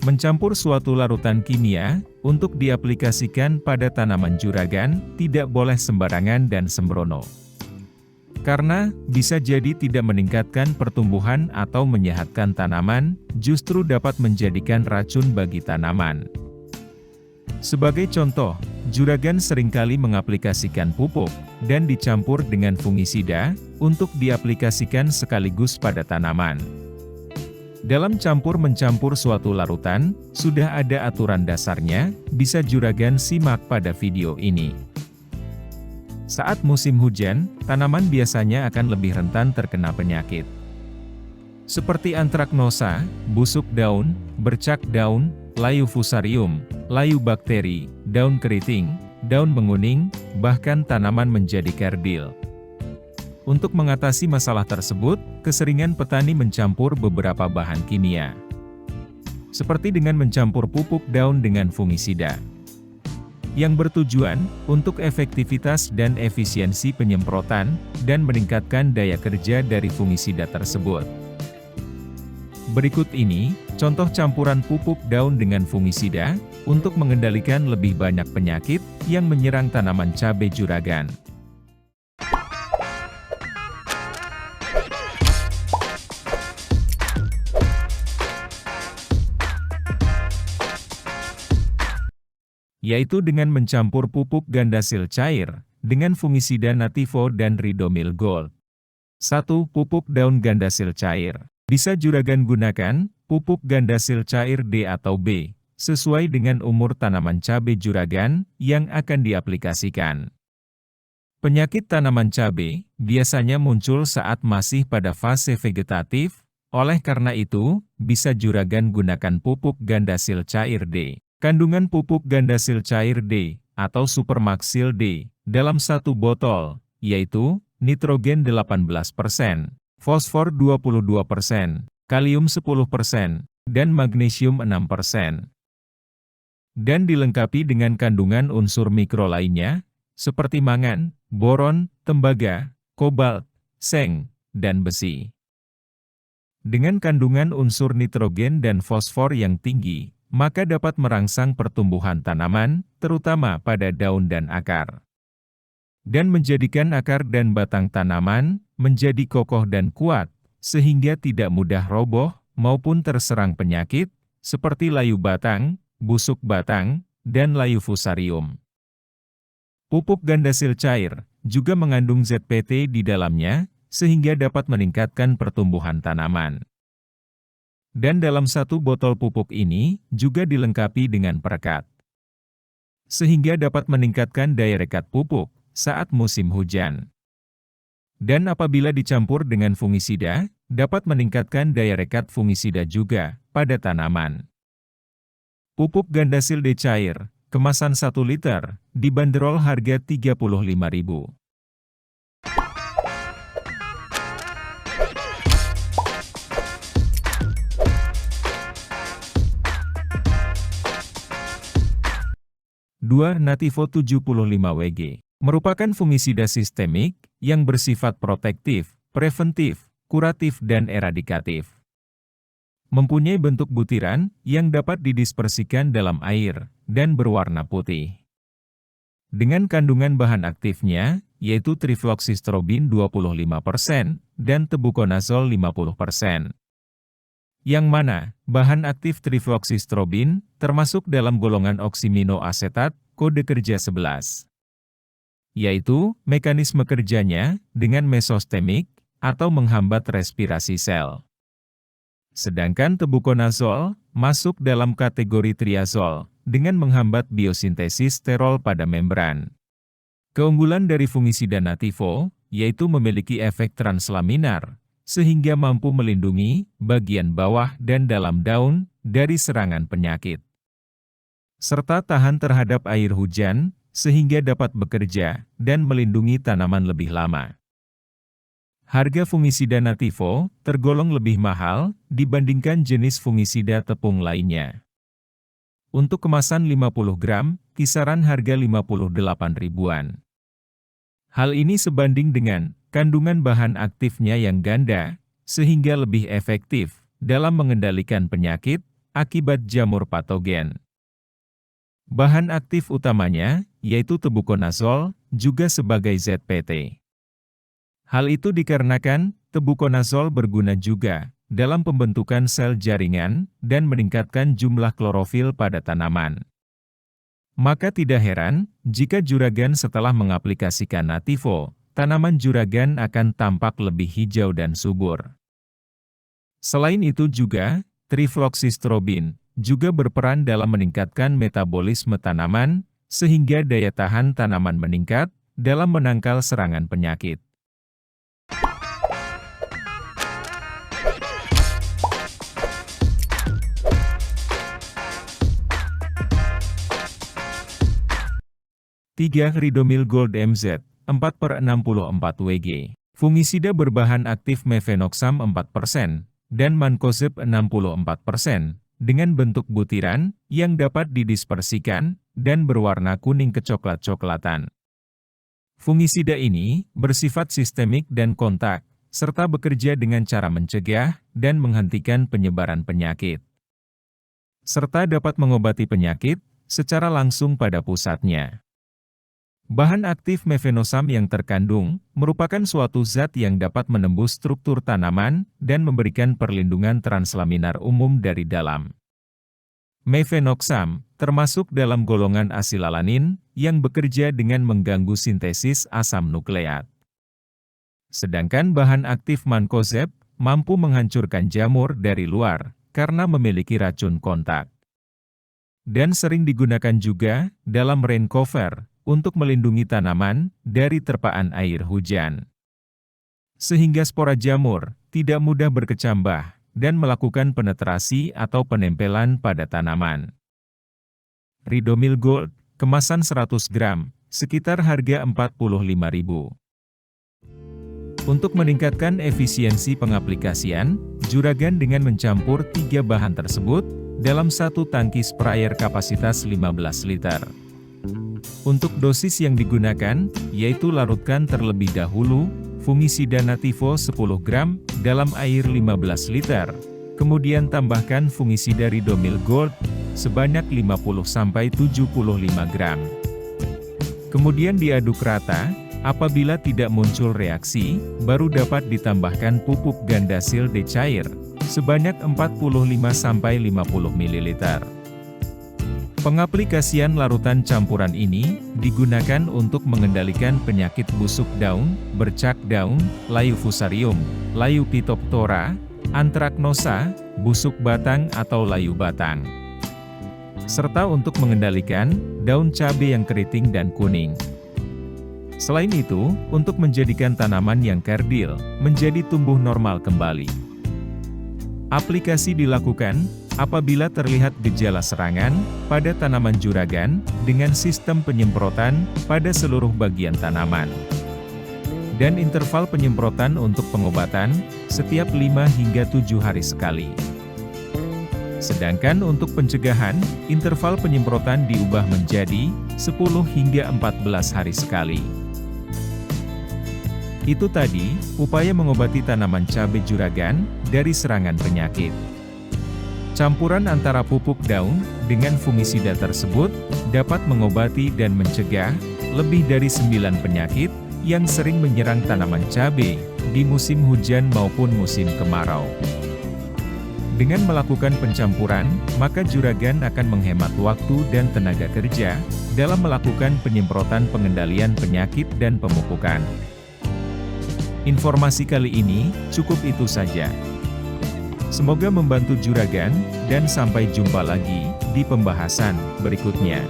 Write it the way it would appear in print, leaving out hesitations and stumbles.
Mencampur suatu larutan kimia, untuk diaplikasikan pada tanaman juragan, tidak boleh sembarangan dan sembrono. Karena, bisa jadi tidak meningkatkan pertumbuhan atau menyehatkan tanaman, justru dapat menjadikan racun bagi tanaman. Sebagai contoh, juragan seringkali mengaplikasikan pupuk, dan dicampur dengan fungisida, untuk diaplikasikan sekaligus pada tanaman. Dalam campur-mencampur suatu larutan, sudah ada aturan dasarnya, bisa juragan simak pada video ini. Saat musim hujan, tanaman biasanya akan lebih rentan terkena penyakit. Seperti antraknosa, busuk daun, bercak daun, layu fusarium, layu bakteri, daun keriting, daun menguning, bahkan tanaman menjadi kerdil. Untuk mengatasi masalah tersebut, keseringan petani mencampur beberapa bahan kimia. Seperti dengan mencampur pupuk daun dengan fungisida. Yang bertujuan, untuk efektivitas dan efisiensi penyemprotan, dan meningkatkan daya kerja dari fungisida tersebut. Berikut ini, contoh campuran pupuk daun dengan fungisida, untuk mengendalikan lebih banyak penyakit, yang menyerang tanaman cabai juragan. Yaitu dengan mencampur pupuk gandasil cair, dengan fungisida Nativo dan Ridomil Gold. 1. Pupuk daun gandasil cair. Bisa juragan gunakan, pupuk gandasil cair D atau B, sesuai dengan umur tanaman cabai juragan, yang akan diaplikasikan. Penyakit tanaman cabai, biasanya muncul saat masih pada fase vegetatif, oleh karena itu, bisa juragan gunakan pupuk gandasil cair D. Kandungan pupuk gandasil cair D, atau Supermaxil D, dalam satu botol, yaitu, nitrogen 18%, fosfor 22%, kalium 10%, dan magnesium 6%. Dan dilengkapi dengan kandungan unsur mikro lainnya, seperti mangan, boron, tembaga, kobalt, seng, dan besi. Dengan kandungan unsur nitrogen dan fosfor yang tinggi, maka dapat merangsang pertumbuhan tanaman, terutama pada daun dan akar. Dan menjadikan akar dan batang tanaman, menjadi kokoh dan kuat, sehingga tidak mudah roboh, maupun terserang penyakit, seperti layu batang, busuk batang, dan layu fusarium. Pupuk gandasil cair, juga mengandung ZPT di dalamnya, sehingga dapat meningkatkan pertumbuhan tanaman. Dan dalam satu botol pupuk ini, juga dilengkapi dengan perekat. Sehingga dapat meningkatkan daya rekat pupuk, saat musim hujan. Dan apabila dicampur dengan fungisida, dapat meningkatkan daya rekat fungisida juga, pada tanaman. Pupuk gandasil D cair, kemasan 1 liter, dibanderol harga Rp35.000. Nativo 75 WG, merupakan fungisida sistemik, yang bersifat protektif, preventif, kuratif dan eradikatif. Mempunyai bentuk butiran, yang dapat didispersikan dalam air, dan berwarna putih. Dengan kandungan bahan aktifnya, yaitu trifloxystrobin 25%, dan tebuconazole 50%. Yang mana, bahan aktif trifloxystrobin, termasuk dalam golongan oksiminoasetat, kode kerja 11. Yaitu, mekanisme kerjanya, dengan mesostemik, atau menghambat respirasi sel. Sedangkan tebuconazole, masuk dalam kategori triazol, dengan menghambat biosintesis sterol pada membran. Keunggulan dari fungisida Nativo, yaitu memiliki efek translaminar, sehingga mampu melindungi bagian bawah dan dalam daun dari serangan penyakit. Serta tahan terhadap air hujan, sehingga dapat bekerja dan melindungi tanaman lebih lama. Harga fungisida Nativo tergolong lebih mahal dibandingkan jenis fungisida tepung lainnya. Untuk kemasan 50 gram, kisaran harga Rp58.000-an. Hal ini sebanding dengan kandungan bahan aktifnya yang ganda, sehingga lebih efektif dalam mengendalikan penyakit, akibat jamur patogen. Bahan aktif utamanya, yaitu tebukonazol, juga sebagai ZPT. Hal itu dikarenakan, tebukonazol berguna juga dalam pembentukan sel jaringan dan meningkatkan jumlah klorofil pada tanaman. Maka tidak heran, jika juragan setelah mengaplikasikan Nativo, tanaman juragan akan tampak lebih hijau dan subur. Selain itu juga, trifloxystrobin juga berperan dalam meningkatkan metabolisme tanaman, sehingga daya tahan tanaman meningkat dalam menangkal serangan penyakit. Ridomil Gold MZ, 4/64 Wg. Fungisida berbahan aktif mefenoxam 4% dan mancozeb 64%, dengan bentuk butiran yang dapat didispersikan dan berwarna kuning kecoklat-coklatan. Fungisida ini bersifat sistemik dan kontak, serta bekerja dengan cara mencegah dan menghentikan penyebaran penyakit, serta dapat mengobati penyakit secara langsung pada pusatnya. Bahan aktif mefenoxam yang terkandung merupakan suatu zat yang dapat menembus struktur tanaman dan memberikan perlindungan translaminar umum dari dalam. Mefenoxam termasuk dalam golongan asilalanin yang bekerja dengan mengganggu sintesis asam nukleat. Sedangkan bahan aktif mancozeb mampu menghancurkan jamur dari luar karena memiliki racun kontak. Dan sering digunakan juga dalam rain cover untuk melindungi tanaman dari terpaan air hujan, sehingga spora jamur tidak mudah berkecambah dan melakukan penetrasi atau penempelan pada tanaman. Ridomil Gold, kemasan 100 gram, sekitar harga Rp45.000. Untuk meningkatkan efisiensi pengaplikasian, juragan dengan mencampur 3 bahan tersebut dalam satu tangki sprayer kapasitas 15 liter. Untuk dosis yang digunakan, yaitu larutkan terlebih dahulu fungisida Nativo 10 gram dalam air 15 liter, kemudian tambahkan fungisida Ridomil Gold sebanyak 50-75 gram. Kemudian diaduk rata, apabila tidak muncul reaksi, baru dapat ditambahkan pupuk Gandasil D cair sebanyak 45-50 ml. Pengaplikasian larutan campuran ini digunakan untuk mengendalikan penyakit busuk daun, bercak daun, layu fusarium, layu phytophthora, antraknosa, busuk batang atau layu batang, serta untuk mengendalikan daun cabai yang keriting dan kuning. Selain itu, untuk menjadikan tanaman yang kerdil menjadi tumbuh normal kembali. Aplikasi dilakukan apabila terlihat gejala serangan pada tanaman juragan dengan sistem penyemprotan pada seluruh bagian tanaman. Dan interval penyemprotan untuk pengobatan setiap 5 hingga 7 hari sekali. Sedangkan untuk pencegahan, interval penyemprotan diubah menjadi 10 hingga 14 hari sekali. Itu tadi, upaya mengobati tanaman cabai juragan dari serangan penyakit. Campuran antara pupuk daun dengan fungisida tersebut dapat mengobati dan mencegah lebih dari 9 penyakit yang sering menyerang tanaman cabai di musim hujan maupun musim kemarau. Dengan melakukan pencampuran, maka juragan akan menghemat waktu dan tenaga kerja dalam melakukan penyemprotan pengendalian penyakit dan pemupukan. Informasi kali ini cukup itu saja. Semoga membantu juragan, dan sampai jumpa lagi di pembahasan berikutnya.